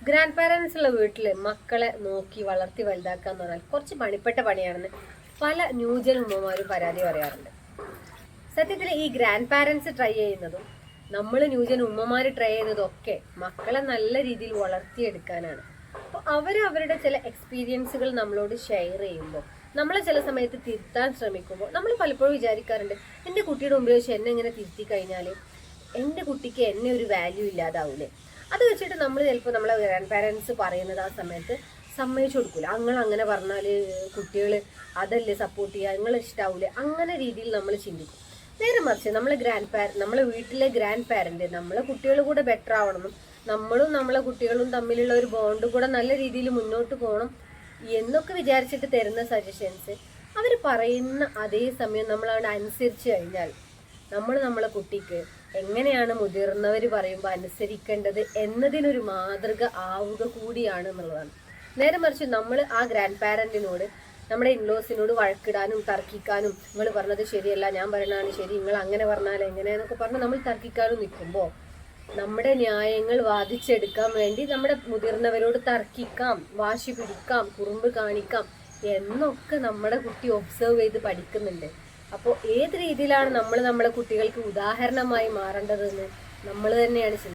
Grand parents ഉള്ള വീട്ടില് മക്കളെ നോക്കി വളർത്തി വലുതാക്കുക എന്ന് പറഞ്ഞാൽ കുറച്ച് പണിപ്പെട്ട പണിയാണെന്ന് പല ന്യൂജൻ ഉമ്മമാരും പരാതി പറയാറുണ്ട്. സത്യത്തിൽ ഈ ഗ്രാൻഡ് പാരൻസ് ട്രൈ ചെയ്യുന്നതും നമ്മൾ ന്യൂജൻ ഉമ്മമാര് ട്രൈ ചെയ്യുന്നതും ഒക്കെ മക്കളെ നല്ല രീതിയിൽ വളർത്തിയെടുക്കാനാണ്. അപ്പോൾ അവരുടെ ചില എക്സ്പീരിയൻസുകൾ നമ്മളോട് ഷെയർ ചെയ്യുമ്പോൾ, നമ്മളെ ചില സമയത്ത് തിരുത്താൻ ശ്രമിക്കുമ്പോൾ നമ്മൾ പലപ്പോഴും വിചാരിക്കാറുണ്ട്, എൻ്റെ കുട്ടിയുടെ മുമ്പിൽ വെച്ച് എന്നെ ഇങ്ങനെ തിരുത്തി കഴിഞ്ഞാൽ എൻ്റെ കുട്ടിക്ക് എന്നെ ഒരു വാല്യൂ ഇല്ലാതാവൂലേ. അത് വെച്ചിട്ട് നമ്മൾ ചിലപ്പോൾ നമ്മളെ ഗ്രാൻഡ് പാരൻസ് പറയുന്നത് ആ സമയത്ത് സമ്മതിച്ചു കൊടുക്കൂല. അങ്ങനെ പറഞ്ഞാൽ കുട്ടികൾ അതല്ലേ സപ്പോർട്ട് ചെയ്യുക, നിങ്ങൾ ഇഷ്ടാവൂലേ, അങ്ങനെ രീതിയിൽ നമ്മൾ ചിന്തിക്കും. നേരെ മറിച്ച് നമ്മളെ വീട്ടിലെ ഗ്രാൻഡ് പാരന്റ് നമ്മളെ കുട്ടികൾ കൂടെ ബെറ്റർ ആവണമെന്നും നമ്മളും നമ്മളെ കുട്ടികളും തമ്മിലുള്ള ഒരു ബോണ്ട് കൂടെ നല്ല രീതിയിൽ മുന്നോട്ട് പോകണം എന്നൊക്കെ വിചാരിച്ചിട്ട് തരുന്ന സജഷൻസ് അവർ പറയുന്ന അതേ സമയം നമ്മൾ അവിടെ അനുസരിച്ച് കഴിഞ്ഞാൽ നമ്മളെ കുട്ടിക്ക് എങ്ങനെയാണ് മുതിർന്നവർ പറയുമ്പോൾ അനുസരിക്കേണ്ടത് എന്നതിനൊരു മാതൃക ആവുക കൂടിയാണ് എന്നുള്ളതാണ്. നേരെ മറിച്ച് നമ്മൾ ആ ഗ്രാൻഡ് പാരന്റിനോട്, നമ്മുടെ ഇൻലോസിനോട് വഴക്കിടാനും തർക്കിക്കാനും, നിങ്ങൾ പറഞ്ഞത് ശരിയല്ല, ഞാൻ പറയണതാണ് ശരി, നിങ്ങൾ അങ്ങനെ പറഞ്ഞാൽ എങ്ങനെയാന്നൊക്കെ പറഞ്ഞ് നമ്മൾ തർക്കിക്കാനും നിൽക്കുമ്പോൾ നമ്മുടെ ന്യായങ്ങൾ വാദിച്ചെടുക്കാൻ വേണ്ടി നമ്മുടെ മുതിർന്നവരോട് തർക്കിക്കാം, വാശി പിടിക്കാം, കുറുമ്പ് കാണിക്കാം എന്നൊക്കെ നമ്മുടെ കുട്ടി ഒബ്സർവ് ചെയ്ത് പഠിക്കുന്നുണ്ട്. അപ്പോൾ ഏത് രീതിയിലാണ് നമ്മളെ കുട്ടികൾക്ക് ഉദാഹരണമായി മാറേണ്ടതെന്ന് നമ്മൾ തന്നെയാണ്